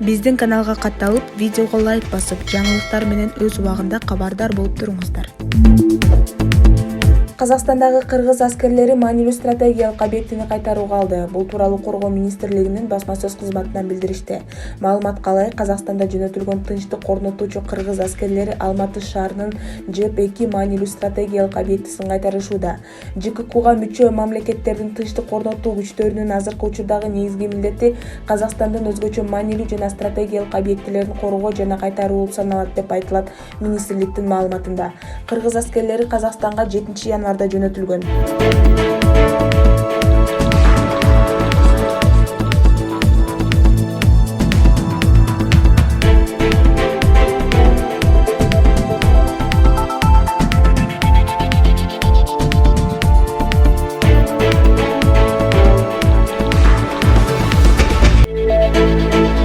Биздин каналга катталып, видеого лайк басып, жаңылыктар менен өз убагында кабардар болуп туруңуздар. Казакстандагы кыргыз аскерлери маанилүү стратегиялык объектини кайтарууга алды. Бул тууралуу Коргоо министрлигинин басма-сөз кызматынан билдиришти. Маалыматка ылайык, Казакстанда жөнөтүлгөн тынчтык орнотуучу кыргыз аскерлери Алматы шаарынын ЖЭП-2 маанилүү стратегиялык объектисин кайтарышууда. ЖККга мүчө мамлекеттердин тынчтык орнотуу күчтөрүнүн азыркы учурдагы негизги милдети Казакстандын өзгөчө маанилүү жана стратегиялык объектилерин коргоо жана кайтаруу болуп саналат деп айтылат министрликтин маалыматында. Кыргыз аскерлери Казакстанга 7 январда жөнөтүлгөн.